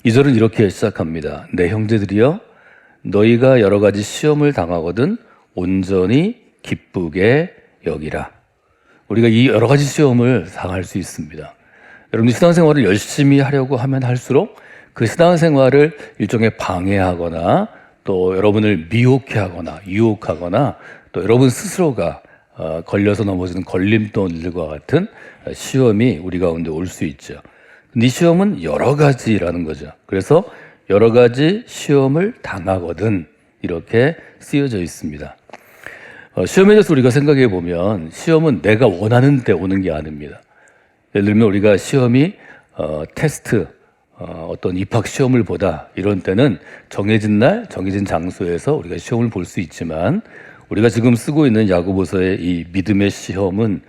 2절은 이렇게 시작합니다. 내 형제들이여 너희가 여러 가지 시험을 당하거든 온전히 기쁘게 여기라. 우리가 이 여러 가지 시험을 당할 수 있습니다. 여러분들 신앙생활을 열심히 하려고 하면 할수록 그 신앙생활을 일종의 방해하거나 또 여러분을 미혹해 하거나 유혹하거나 또 여러분 스스로가 걸려서 넘어지는 걸림돌들과 같은 시험이 우리 가운데 올 수 있죠. 근데 이 시험은 여러 가지라는 거죠. 그래서 여러 가지 시험을 당하거든 이렇게 쓰여져 있습니다. 시험에 대해서 우리가 생각해 보면 시험은 내가 원하는 때 오는 게 아닙니다. 예를 들면 우리가 시험이 테스트, 어떤 입학 시험을 보다 이런 때는 정해진 날, 정해진 장소에서 우리가 시험을 볼 수 있지만 우리가 지금 쓰고 있는 야고보서의 이 믿음의 시험은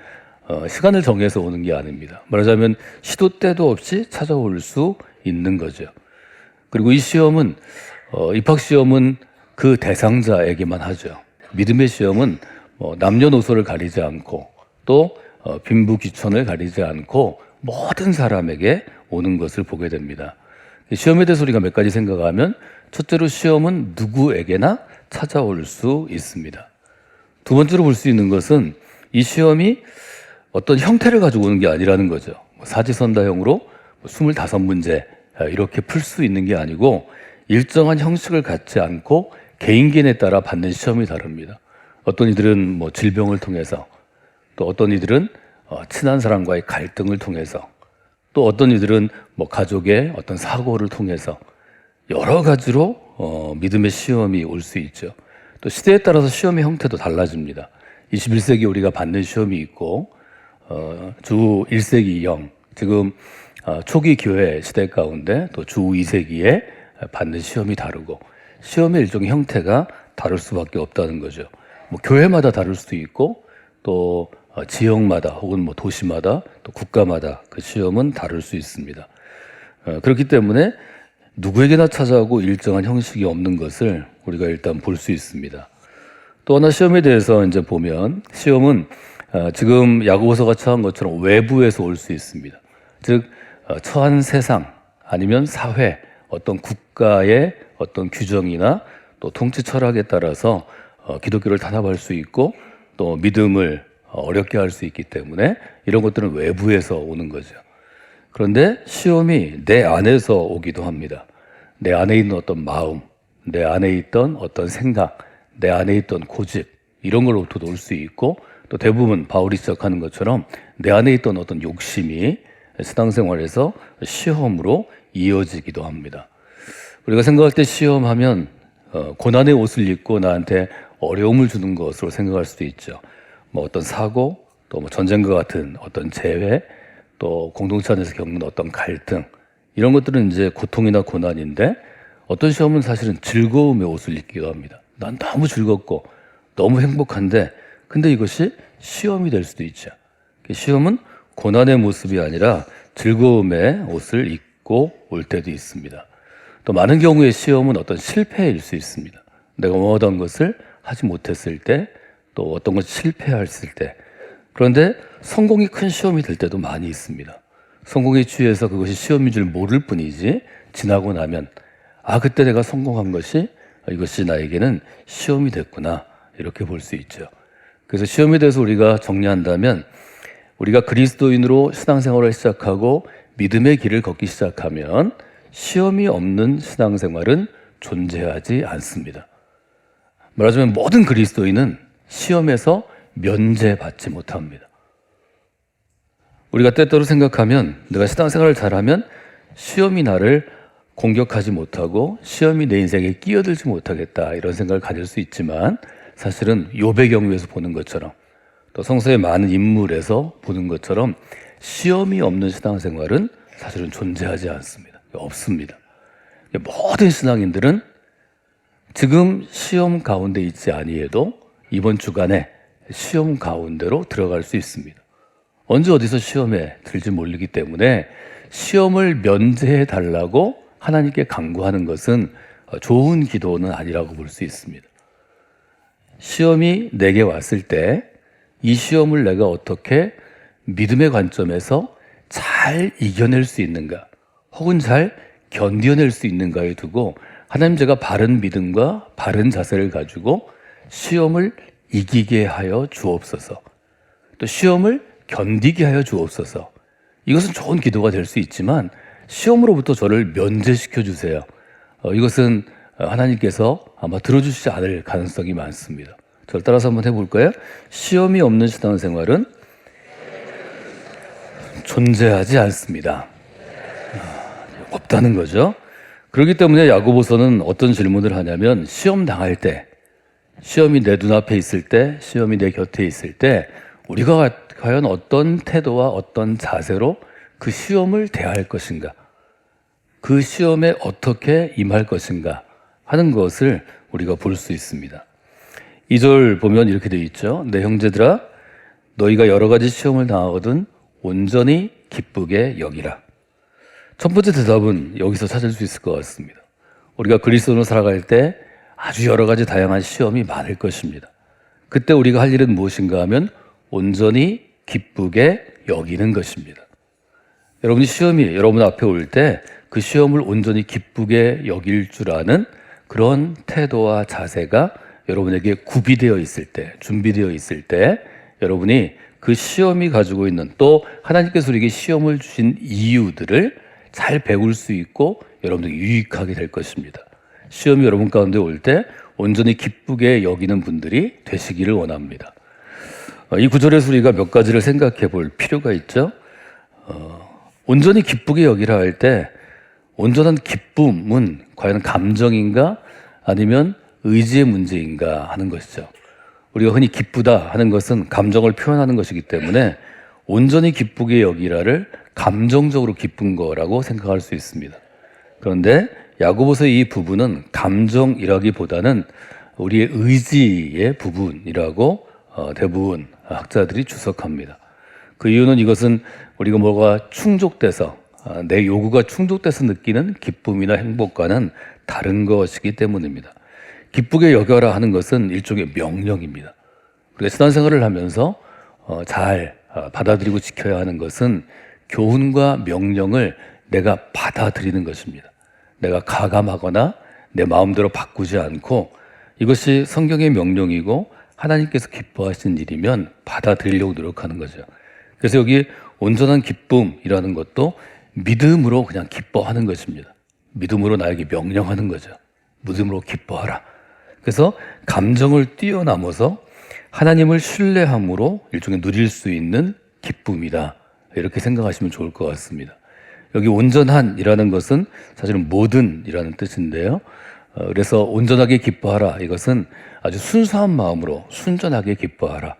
시간을 정해서 오는 게 아닙니다. 말하자면 시도 때도 없이 찾아올 수 있는 거죠. 그리고 이 시험은 입학 시험은 그 대상자에게만 하죠. 믿음의 시험은 남녀노소를 가리지 않고 또 빈부귀천을 가리지 않고 모든 사람에게 오는 것을 보게 됩니다. 시험에 대해서 우리가 몇 가지 생각하면 첫째로 시험은 누구에게나 찾아올 수 있습니다. 두 번째로 볼 수 있는 것은 이 시험이 어떤 형태를 가지고 오는 게 아니라는 거죠. 사지선다형으로 25문제 이렇게 풀 수 있는 게 아니고 일정한 형식을 갖지 않고 개인에 따라 받는 시험이 다릅니다. 어떤 이들은 질병을 통해서 또 어떤 이들은 친한 사람과의 갈등을 통해서 또 어떤 이들은 가족의 어떤 사고를 통해서 여러 가지로 믿음의 시험이 올 수 있죠. 또 시대에 따라서 시험의 형태도 달라집니다. 21세기 우리가 받는 시험이 있고 주 1세기형 지금 초기 교회 시대 가운데 또 주 2세기에 받는 시험이 다르고 시험의 일종의 형태가 다를 수밖에 없다는 거죠. 교회마다 다를 수도 있고 또 지역마다 혹은 도시마다 또 국가마다 그 시험은 다를 수 있습니다. 그렇기 때문에 누구에게나 찾아오고 일정한 형식이 없는 것을 우리가 일단 볼 수 있습니다. 또 하나 시험에 대해서 이제 보면 시험은 지금 야고보서가 처한 것처럼 외부에서 올 수 있습니다. 즉 처한 세상 아니면 사회 어떤 국가의 어떤 규정이나 또 통치 철학에 따라서 기독교를 탄압할 수 있고 또 믿음을 어렵게 할 수 있기 때문에 이런 것들은 외부에서 오는 거죠. 그런데 시험이 내 안에서 오기도 합니다. 내 안에 있는 어떤 마음, 내 안에 있던 어떤 생각, 내 안에 있던 고집 이런 걸로부터도 올 수 있고 또 대부분 바울이 시작하는 것처럼 내 안에 있던 어떤 욕심이 신앙생활에서 시험으로 이어지기도 합니다. 우리가 생각할 때 시험하면 고난의 옷을 입고 나한테 어려움을 주는 것으로 생각할 수도 있죠. 어떤 사고, 또 전쟁과 같은 어떤 재해, 또 공동체 안에서 겪는 어떤 갈등 이런 것들은 이제 고통이나 고난인데 어떤 시험은 사실은 즐거움의 옷을 입기도 합니다. 난 너무 즐겁고 너무 행복한데 근데 이것이 시험이 될 수도 있죠. 시험은 고난의 모습이 아니라 즐거움의 옷을 입고 올 때도 있습니다. 또 많은 경우에 시험은 어떤 실패일 수 있습니다. 내가 원하던 것을 하지 못했을 때, 또 어떤 것이 실패했을 때. 그런데 성공이 큰 시험이 될 때도 많이 있습니다. 성공에 취해서 그것이 시험인 줄 모를 뿐이지 지나고 나면 그때 내가 성공한 것이 이것이 나에게는 시험이 됐구나 이렇게 볼 수 있죠. 그래서 시험에 대해서 우리가 정리한다면 우리가 그리스도인으로 신앙생활을 시작하고 믿음의 길을 걷기 시작하면 시험이 없는 신앙생활은 존재하지 않습니다. 말하자면 모든 그리스도인은 시험에서 면제받지 못합니다. 우리가 때때로 생각하면 내가 신앙생활을 잘하면 시험이 나를 공격하지 못하고 시험이 내 인생에 끼어들지 못하겠다 이런 생각을 가질 수 있지만 사실은 욥의 경우에서 보는 것처럼 또 성서의 많은 인물에서 보는 것처럼 시험이 없는 신앙생활은 사실은 존재하지 않습니다. 없습니다. 모든 신앙인들은 지금 시험 가운데 있지 아니해도 이번 주간에 시험 가운데로 들어갈 수 있습니다. 언제 어디서 시험에 들지 모르기 때문에 시험을 면제해 달라고 하나님께 간구하는 것은 좋은 기도는 아니라고 볼 수 있습니다. 시험이 내게 왔을 때 이 시험을 내가 어떻게 믿음의 관점에서 잘 이겨낼 수 있는가 혹은 잘 견뎌낼 수 있는가에 두고 하나님 제가 바른 믿음과 바른 자세를 가지고 시험을 이기게 하여 주옵소서. 또 시험을 견디게 하여 주옵소서. 이것은 좋은 기도가 될 수 있지만 시험으로부터 저를 면제시켜 주세요. 이것은 하나님께서 아마 들어주시지 않을 가능성이 많습니다. 저를 따라서 한번 해볼까요? 시험이 없는 신앙생활은 존재하지 않습니다. 없다는 거죠. 그렇기 때문에 야고보서는 어떤 질문을 하냐면 시험 당할 때, 시험이 내 눈앞에 있을 때, 시험이 내 곁에 있을 때 우리가 과연 어떤 태도와 어떤 자세로 그 시험을 대할 것인가, 그 시험에 어떻게 임할 것인가 하는 것을 우리가 볼 수 있습니다. 2절 보면 이렇게 되어 있죠. 내 형제들아 너희가 여러 가지 시험을 당하거든 온전히 기쁘게 여기라. 첫 번째 대답은 여기서 찾을 수 있을 것 같습니다. 우리가 그리스도로 살아갈 때 아주 여러 가지 다양한 시험이 많을 것입니다. 그때 우리가 할 일은 무엇인가 하면 온전히 기쁘게 여기는 것입니다. 여러분이 시험이 여러분 앞에 올 때 그 시험을 온전히 기쁘게 여길 줄 아는 그런 태도와 자세가 여러분에게 구비되어 있을 때, 준비되어 있을 때 여러분이 그 시험이 가지고 있는 또 하나님께서 우리에게 시험을 주신 이유들을 잘 배울 수 있고 여러분들이 유익하게 될 것입니다. 시험이 여러분 가운데 올 때 온전히 기쁘게 여기는 분들이 되시기를 원합니다. 이 구절에서 우리가 몇 가지를 생각해 볼 필요가 있죠. 온전히 기쁘게 여기라 할 때 온전한 기쁨은 과연 감정인가 아니면 의지의 문제인가 하는 것이죠. 우리가 흔히 기쁘다 하는 것은 감정을 표현하는 것이기 때문에 온전히 기쁘게 여기라를 감정적으로 기쁜 거라고 생각할 수 있습니다. 그런데 야고보서의 이 부분은 감정이라기보다는 우리의 의지의 부분이라고 대부분 학자들이 주석합니다. 그 이유는 이것은 우리가 뭐가 충족돼서 내 요구가 충족돼서 느끼는 기쁨이나 행복과는 다른 것이기 때문입니다. 기쁘게 여겨라 하는 것은 일종의 명령입니다. 우리가 신앙생활을 하면서 잘 받아들이고 지켜야 하는 것은 교훈과 명령을 내가 받아들이는 것입니다. 내가 가감하거나 내 마음대로 바꾸지 않고 이것이 성경의 명령이고 하나님께서 기뻐하시는 일이면 받아들이려고 노력하는 거죠. 그래서 여기 온전한 기쁨이라는 것도 믿음으로 그냥 기뻐하는 것입니다. 믿음으로 나에게 명령하는 거죠. 믿음으로 기뻐하라. 그래서 감정을 뛰어넘어서 하나님을 신뢰함으로 일종의 누릴 수 있는 기쁨이다. 이렇게 생각하시면 좋을 것 같습니다. 여기 온전한이라는 것은 사실은 모든이라는 뜻인데요. 그래서 온전하게 기뻐하라. 이것은 아주 순수한 마음으로 순전하게 기뻐하라.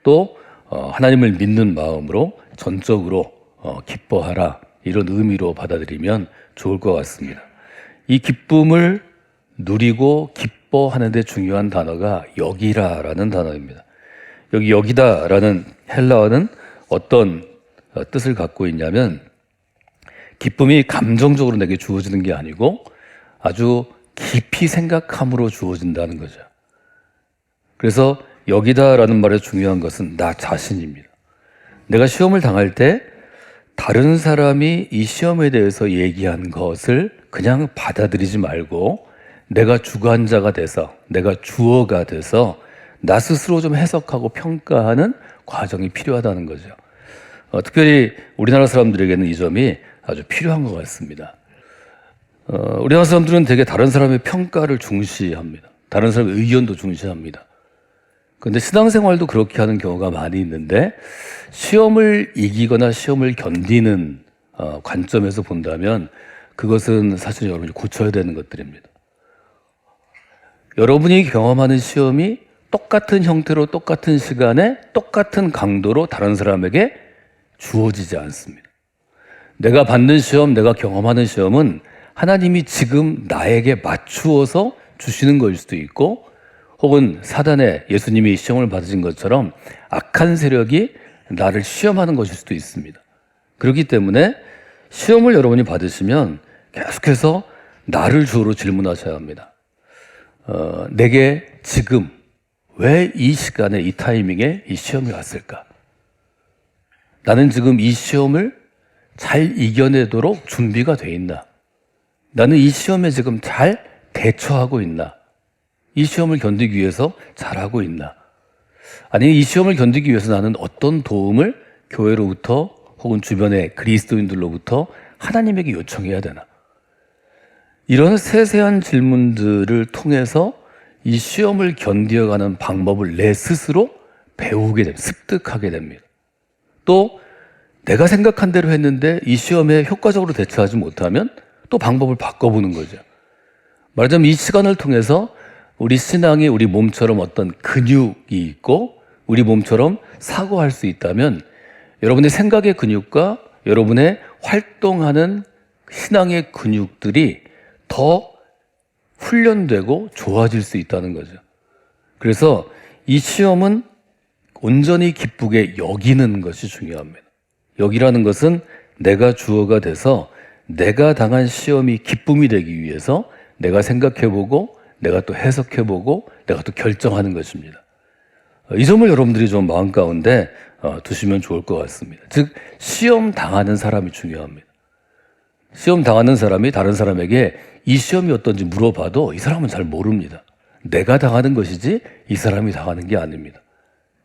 또 하나님을 믿는 마음으로 전적으로 기뻐하라. 이런 의미로 받아들이면 좋을 것 같습니다. 이 기쁨을 누리고 기뻐하는 데 중요한 단어가 여기라라는 단어입니다. 여기 여기다라는 헬라어는 어떤 뜻을 갖고 있냐면 기쁨이 감정적으로 내게 주어지는 게 아니고 아주 깊이 생각함으로 주어진다는 거죠. 그래서 여기다라는 말의 중요한 것은 나 자신입니다. 내가 시험을 당할 때 다른 사람이 이 시험에 대해서 얘기한 것을 그냥 받아들이지 말고 내가 주관자가 돼서 내가 주어가 돼서 나 스스로 좀 해석하고 평가하는 과정이 필요하다는 거죠. 특별히 우리나라 사람들에게는 이 점이 아주 필요한 것 같습니다. 우리나라 사람들은 되게 다른 사람의 평가를 중시합니다. 다른 사람의 의견도 중시합니다. 그런데 신앙생활도 그렇게 하는 경우가 많이 있는데 시험을 이기거나 시험을 견디는 관점에서 본다면 그것은 사실 여러분이 고쳐야 되는 것들입니다. 여러분이 경험하는 시험이 똑같은 형태로 똑같은 시간에 똑같은 강도로 다른 사람에게 주어지지 않습니다. 내가 받는 시험, 내가 경험하는 시험은 하나님이 지금 나에게 맞추어서 주시는 것일 수도 있고 혹은 사단의 예수님이 시험을 받으신 것처럼 악한 세력이 나를 시험하는 것일 수도 있습니다. 그렇기 때문에 시험을 여러분이 받으시면 계속해서 나를 주어로 질문하셔야 합니다. 내게 지금 왜 이 시간에 이 타이밍에 이 시험이 왔을까? 나는 지금 이 시험을 잘 이겨내도록 준비가 돼 있나? 나는 이 시험에 지금 잘 대처하고 있나? 이 시험을 견디기 위해서 잘하고 있나? 아니면 이 시험을 견디기 위해서 나는 어떤 도움을 교회로부터 혹은 주변의 그리스도인들로부터 하나님에게 요청해야 되나? 이런 세세한 질문들을 통해서 이 시험을 견디어가는 방법을 내 스스로 배우게 됩니다. 습득하게 됩니다. 또 내가 생각한 대로 했는데 이 시험에 효과적으로 대처하지 못하면 또 방법을 바꿔보는 거죠. 말하자면 이 시간을 통해서 우리 신앙이 우리 몸처럼 어떤 근육이 있고 우리 몸처럼 사고할 수 있다면 여러분의 생각의 근육과 여러분의 활동하는 신앙의 근육들이 더 훈련되고 좋아질 수 있다는 거죠. 그래서 이 시험은 온전히 기쁘게 여기는 것이 중요합니다. 여기라는 것은 내가 주어가 돼서 내가 당한 시험이 기쁨이 되기 위해서 내가 생각해보고 내가 또 해석해보고 내가 또 결정하는 것입니다. 이 점을 여러분들이 좀 마음 가운데 두시면 좋을 것 같습니다. 즉 시험 당하는 사람이 중요합니다. 시험 당하는 사람이 다른 사람에게 이 시험이 어떤지 물어봐도 이 사람은 잘 모릅니다. 내가 당하는 것이지 이 사람이 당하는 게 아닙니다.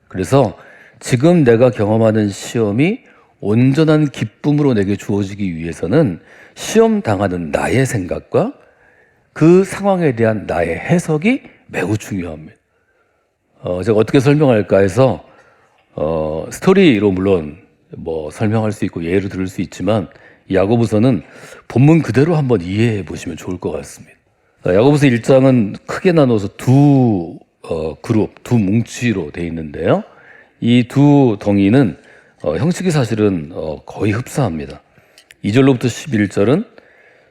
그래서 지금 내가 경험하는 시험이 온전한 기쁨으로 내게 주어지기 위해서는 시험 당하는 나의 생각과 그 상황에 대한 나의 해석이 매우 중요합니다. 제가 어떻게 설명할까 해서 스토리로 물론 설명할 수 있고 예를 들을 수 있지만 야고보서는 본문 그대로 한번 이해해 보시면 좋을 것 같습니다. 야고보서 1장은 크게 나눠서 두 그룹, 두 뭉치로 되어 있는데요. 이 두 덩이는 형식이 사실은 거의 흡사합니다. 2절로부터 11절은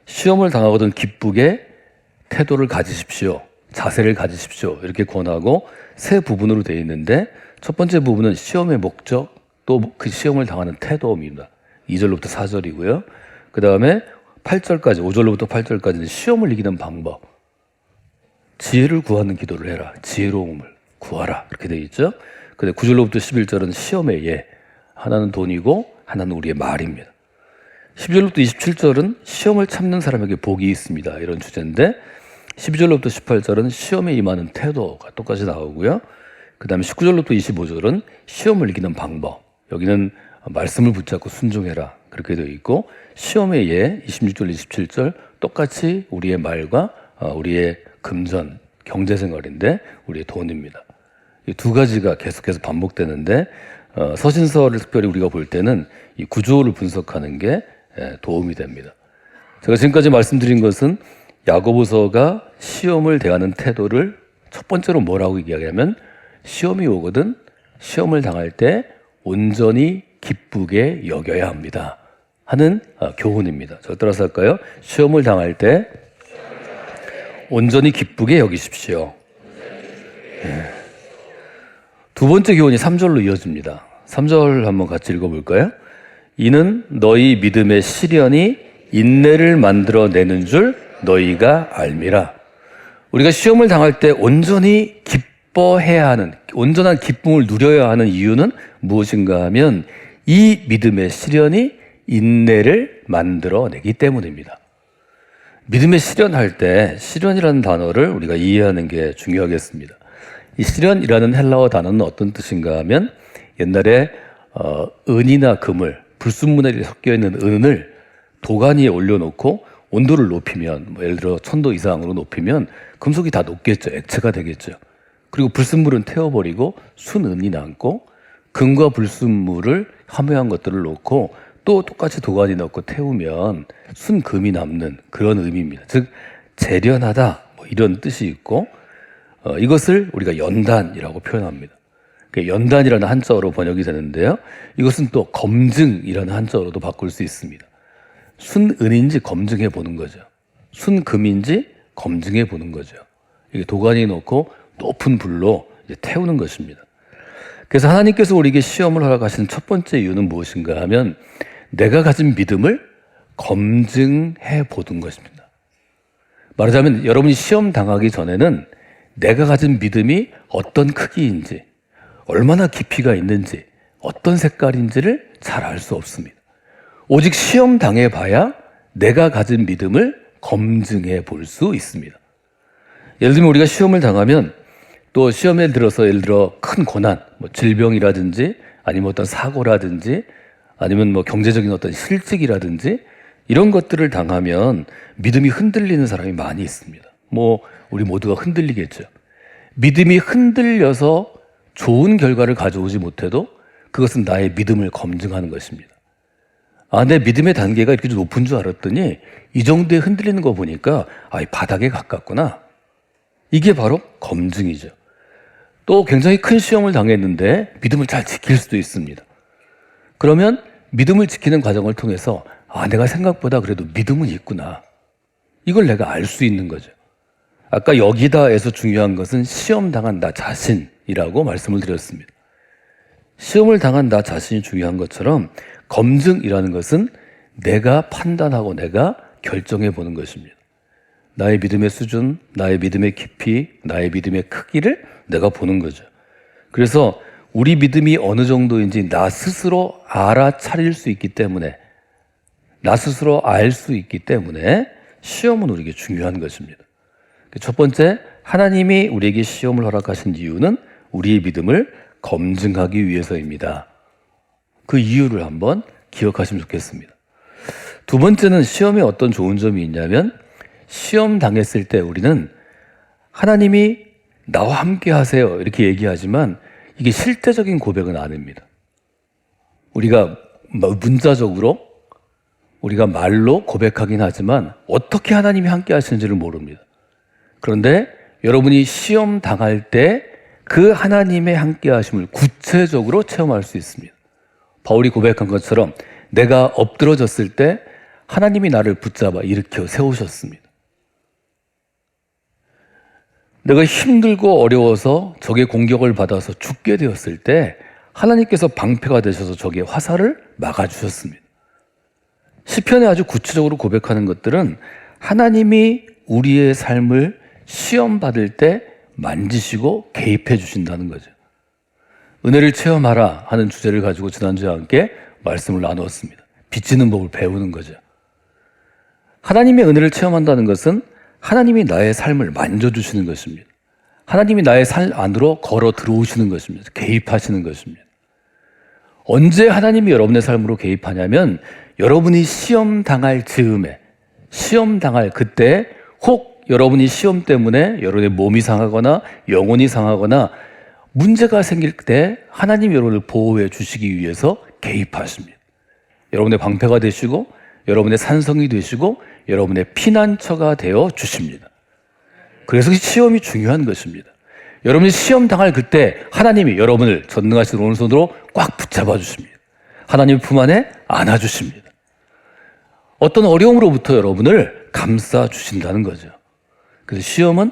시험을 당하거든 기쁘게 태도를 가지십시오. 자세를 가지십시오. 이렇게 권하고 세 부분으로 되어 있는데 첫 번째 부분은 시험의 목적, 또 그 시험을 당하는 태도입니다. 2절로부터 4절이고요. 그 다음에 8절까지, 5절로부터 8절까지는 시험을 이기는 방법. 지혜를 구하는 기도를 해라. 지혜로움을 구하라. 이렇게 되어 있죠. 근데 9절로부터 11절은 시험의 예. 하나는 돈이고 하나는 우리의 말입니다. 12절로부터 27절은 시험을 참는 사람에게 복이 있습니다. 이런 주제인데 12절로부터 18절은 시험에 임하는 태도가 똑같이 나오고요. 그 다음에 19절로부터 25절은 시험을 이기는 방법. 여기는 말씀을 붙잡고 순종해라. 그렇게 되어 있고 시험의 예 26절, 27절 똑같이 우리의 말과 우리의 금전, 경제생활인데 우리의 돈입니다. 이 두 가지가 계속해서 반복되는데 서신서를 특별히 우리가 볼 때는 이 구조를 분석하는 게 도움이 됩니다. 제가 지금까지 말씀드린 것은 야고보서가 시험을 대하는 태도를 첫 번째로 뭐라고 이야기하면 시험이 오거든 시험을 당할 때 온전히 기쁘게 여겨야 합니다 하는 교훈입니다. 저 따라서 할까요? 시험을 당할 때 온전히 기쁘게 여기십시오. 두 번째 교훈이 3절로 이어집니다. 3절 한번 같이 읽어볼까요? 이는 너희 믿음의 시련이 인내를 만들어내는 줄 너희가 알미라. 우리가 시험을 당할 때 온전히 기뻐해야 하는, 온전한 기쁨을 누려야 하는 이유는 무엇인가 하면 이 믿음의 시련이 인내를 만들어내기 때문입니다. 믿음의 시련할 때 시련이라는 단어를 우리가 이해하는 게 중요하겠습니다. 이 시련이라는 헬라어 단어는 어떤 뜻인가 하면 옛날에 은이나 금을 불순물이 섞여 있는 은을 도가니에 올려놓고 온도를 높이면 예를 들어 1000도 이상으로 높이면 금속이 다 녹겠죠. 액체가 되겠죠. 그리고 불순물은 태워버리고 순은이 남고 금과 불순물을 함유한 것들을 놓고 또 똑같이 도가니 넣고 태우면 순금이 남는 그런 의미입니다. 즉 재련하다 이런 뜻이 있고 이것을 우리가 연단이라고 표현합니다. 연단이라는 한자어로 번역이 되는데요. 이것은 또 검증이라는 한자어로도 바꿀 수 있습니다. 순은인지 검증해 보는 거죠. 순금인지 검증해 보는 거죠. 이게 도가니에 넣고 높은 불로 이제 태우는 것입니다. 그래서 하나님께서 우리에게 시험을 허락하시는 첫 번째 이유는 무엇인가 하면 내가 가진 믿음을 검증해 보는 것입니다. 말하자면 여러분이 시험 당하기 전에는 내가 가진 믿음이 어떤 크기인지, 얼마나 깊이가 있는지, 어떤 색깔인지를 잘 알 수 없습니다. 오직 시험 당해봐야 내가 가진 믿음을 검증해 볼 수 있습니다. 예를 들면 우리가 시험을 당하면 또 시험에 들어서 예를 들어 큰 고난, 뭐 질병이라든지 아니면 어떤 사고라든지 아니면 뭐 경제적인 어떤 실직이라든지 이런 것들을 당하면 믿음이 흔들리는 사람이 많이 있습니다. 뭐 우리 모두가 흔들리겠죠. 믿음이 흔들려서 좋은 결과를 가져오지 못해도 그것은 나의 믿음을 검증하는 것입니다. 아, 내 믿음의 단계가 이렇게 높은 줄 알았더니 이 정도에 흔들리는 거 보니까 바닥에 가깝구나. 이게 바로 검증이죠. 또 굉장히 큰 시험을 당했는데 믿음을 잘 지킬 수도 있습니다. 그러면 믿음을 지키는 과정을 통해서 내가 생각보다 그래도 믿음은 있구나. 이걸 내가 알 수 있는 거죠. 아까 여기다에서 중요한 것은 시험 당한 나 자신이라고 말씀을 드렸습니다. 시험을 당한 나 자신이 중요한 것처럼 검증이라는 것은 내가 판단하고 내가 결정해 보는 것입니다. 나의 믿음의 수준, 나의 믿음의 깊이, 나의 믿음의 크기를 내가 보는 거죠. 그래서 우리 믿음이 어느 정도인지 나 스스로 알아차릴 수 있기 때문에, 나 스스로 알 수 있기 때문에 시험은 우리에게 중요한 것입니다. 첫 번째, 하나님이 우리에게 시험을 허락하신 이유는 우리의 믿음을 검증하기 위해서입니다. 그 이유를 한번 기억하시면 좋겠습니다. 두 번째는 시험에 어떤 좋은 점이 있냐면 시험 당했을 때 우리는 하나님이 나와 함께 하세요 이렇게 얘기하지만 이게 실제적인 고백은 아닙니다. 우리가 문자적으로 우리가 말로 고백하긴 하지만 어떻게 하나님이 함께 하시는지를 모릅니다. 그런데 여러분이 시험 당할 때 그 하나님의 함께 하심을 구체적으로 체험할 수 있습니다. 바울이 고백한 것처럼 내가 엎드러졌을 때 하나님이 나를 붙잡아 일으켜 세우셨습니다. 내가 힘들고 어려워서 적의 공격을 받아서 죽게 되었을 때 하나님께서 방패가 되셔서 적의 화살을 막아주셨습니다. 시편에 아주 구체적으로 고백하는 것들은 하나님이 우리의 삶을 시험받을 때 만지시고 개입해 주신다는 거죠. 은혜를 체험하라 하는 주제를 가지고 지난주에 함께 말씀을 나누었습니다. 빚지는 법을 배우는 거죠. 하나님의 은혜를 체험한다는 것은 하나님이 나의 삶을 만져주시는 것입니다. 하나님이 나의 삶 안으로 걸어 들어오시는 것입니다. 개입하시는 것입니다. 언제 하나님이 여러분의 삶으로 개입하냐면 여러분이 시험 당할 즈음에, 시험 당할 그때, 혹 여러분이 시험 때문에 여러분의 몸이 상하거나 영혼이 상하거나 문제가 생길 때 하나님이 여러분을 보호해 주시기 위해서 개입하십니다. 여러분의 방패가 되시고 여러분의 산성이 되시고 여러분의 피난처가 되어 주십니다. 그래서 시험이 중요한 것입니다. 여러분이 시험 당할 그때 하나님이 여러분을 전능하신 오른손으로 꽉 붙잡아 주십니다. 하나님 품 안에 안아 주십니다. 어떤 어려움으로부터 여러분을 감싸 주신다는 거죠. 그래서 시험은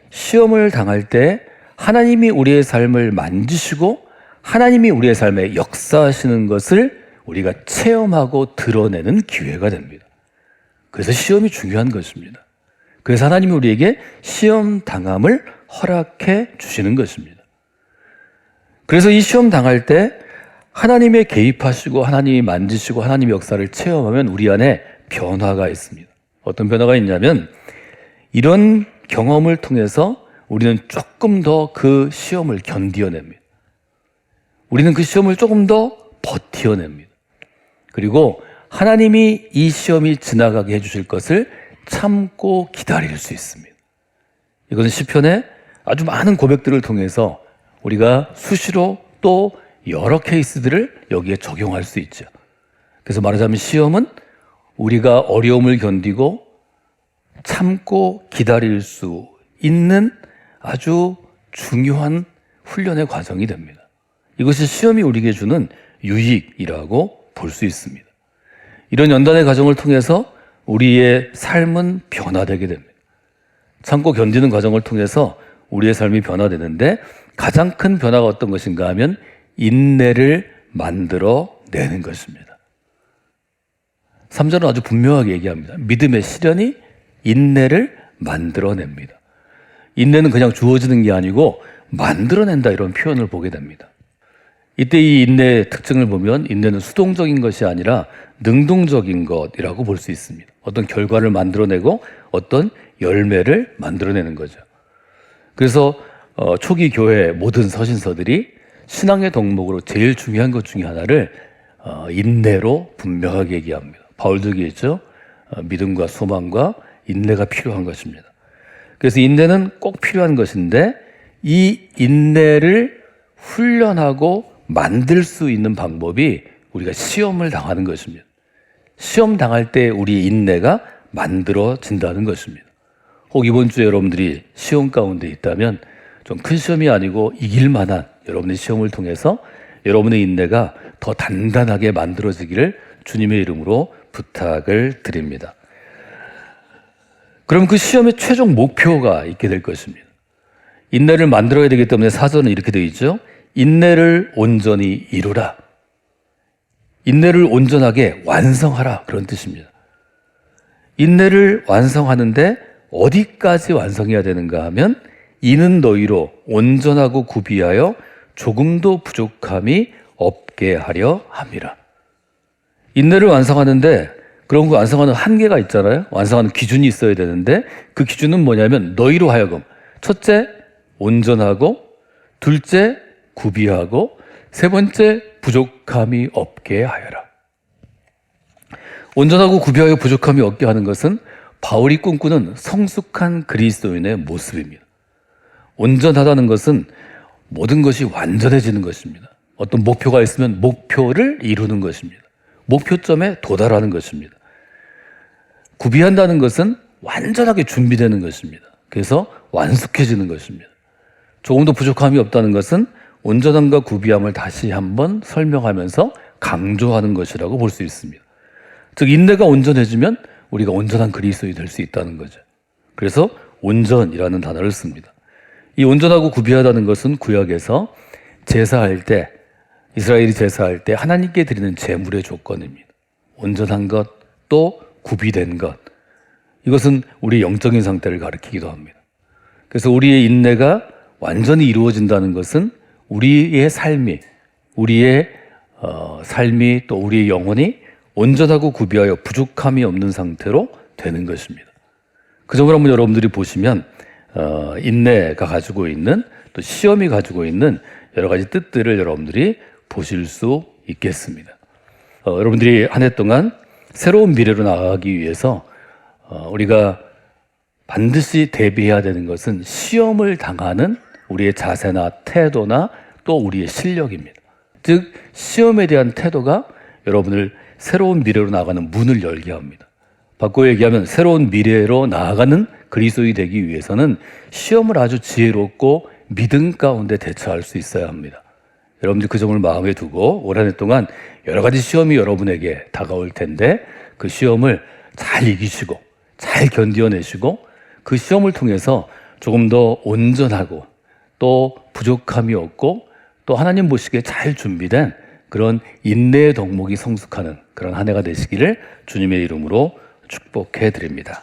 시험을 당할 때 하나님이 우리의 삶을 만지시고 하나님이 우리의 삶에 역사하시는 것을 우리가 체험하고 드러내는 기회가 됩니다. 그래서 시험이 중요한 것입니다. 그래서 하나님이 우리에게 시험 당함을 허락해 주시는 것입니다. 그래서 이 시험 당할 때 하나님의 개입하시고 하나님이 만지시고 하나님의 역사를 체험하면 우리 안에 변화가 있습니다. 어떤 변화가 있냐면 이런 경험을 통해서 우리는 조금 더 그 시험을 견디어냅니다. 우리는 그 시험을 조금 더 버텨냅니다. 그리고 하나님이 이 시험이 지나가게 해주실 것을 참고 기다릴 수 있습니다. 이것은 시편의 아주 많은 고백들을 통해서 우리가 수시로 또 여러 케이스들을 여기에 적용할 수 있죠. 그래서 말하자면 시험은 우리가 어려움을 견디고 참고 기다릴 수 있는 아주 중요한 훈련의 과정이 됩니다. 이것이 시험이 우리에게 주는 유익이라고 볼 수 있습니다. 이런 연단의 과정을 통해서 우리의 삶은 변화되게 됩니다. 참고 견디는 과정을 통해서 우리의 삶이 변화되는데 가장 큰 변화가 어떤 것인가 하면 인내를 만들어내는 것입니다. 3절은 아주 분명하게 얘기합니다. 믿음의 시련이 인내를 만들어냅니다. 인내는 그냥 주어지는 게 아니고 만들어낸다 이런 표현을 보게 됩니다. 이때 이 인내의 특징을 보면 인내는 수동적인 것이 아니라 능동적인 것이라고 볼 수 있습니다. 어떤 결과를 만들어내고 어떤 열매를 만들어내는 거죠. 그래서 초기 교회 모든 서신서들이 신앙의 덕목으로 제일 중요한 것 중에 하나를 인내로 분명하게 얘기합니다. 바울도 얘기했죠. 믿음과 소망과 인내가 필요한 것입니다. 그래서 인내는 꼭 필요한 것인데 이 인내를 훈련하고 만들 수 있는 방법이 우리가 시험을 당하는 것입니다. 시험 당할 때 우리의 인내가 만들어진다는 것입니다. 혹 이번 주에 여러분들이 시험 가운데 있다면 좀 큰 시험이 아니고 이길 만한 여러분의 시험을 통해서 여러분의 인내가 더 단단하게 만들어지기를 주님의 이름으로 부탁을 드립니다. 그럼 그 시험의 최종 목표가 있게 될 것입니다. 인내를 만들어야 되기 때문에 사전은 이렇게 되어 있죠. 인내를 온전히 이루라. 인내를 온전하게 완성하라. 그런 뜻입니다. 인내를 완성하는데 어디까지 완성해야 되는가 하면 이는 너희로 온전하고 구비하여 조금도 부족함이 없게 하려 함이라. 인내를 완성하는데 그런 거 완성하는 한계가 있잖아요. 완성하는 기준이 있어야 되는데 그 기준은 뭐냐면 너희로 하여금 첫째, 온전하고 둘째, 구비하고 세 번째, 부족함이 없게 하여라. 온전하고 구비하여 부족함이 없게 하는 것은 바울이 꿈꾸는 성숙한 그리스도인의 모습입니다. 온전하다는 것은 모든 것이 완전해지는 것입니다. 어떤 목표가 있으면 목표를 이루는 것입니다. 목표점에 도달하는 것입니다. 구비한다는 것은 완전하게 준비되는 것입니다. 그래서 완숙해지는 것입니다. 조금도 부족함이 없다는 것은 온전함과 구비함을 다시 한번 설명하면서 강조하는 것이라고 볼 수 있습니다. 즉 인내가 온전해지면 우리가 온전한 그리스도인이 될 수 있다는 거죠. 그래서 온전이라는 단어를 씁니다. 이 온전하고 구비하다는 것은 구약에서 제사할 때 이스라엘이 제사할 때 하나님께 드리는 제물의 조건입니다. 온전한 것, 또 구비된 것. 이것은 우리의 영적인 상태를 가리키기도 합니다. 그래서 우리의 인내가 완전히 이루어진다는 것은 우리의 삶이 또 우리의 영혼이 온전하고 구비하여 부족함이 없는 상태로 되는 것입니다. 그 점을 한번 여러분들이 보시면 인내가 가지고 있는 또 시험이 가지고 있는 여러 가지 뜻들을 여러분들이 보실 수 있겠습니다. 여러분들이 한 해 동안 새로운 미래로 나아가기 위해서 우리가 반드시 대비해야 되는 것은 시험을 당하는 우리의 자세나 태도나 또 우리의 실력입니다. 즉 시험에 대한 태도가 여러분을 새로운 미래로 나아가는 문을 열게 합니다. 바꿔 얘기하면 새로운 미래로 나아가는 그리스도인이 되기 위해서는 시험을 아주 지혜롭고 믿음 가운데 대처할 수 있어야 합니다. 여러분들 그 점을 마음에 두고 올 한 해 동안 여러 가지 시험이 여러분에게 다가올 텐데 그 시험을 잘 이기시고 잘 견뎌내시고 그 시험을 통해서 조금 더 온전하고 또 부족함이 없고 또 하나님 보시기에 잘 준비된 그런 인내의 덕목이 성숙하는 그런 한 해가 되시기를 주님의 이름으로 축복해 드립니다.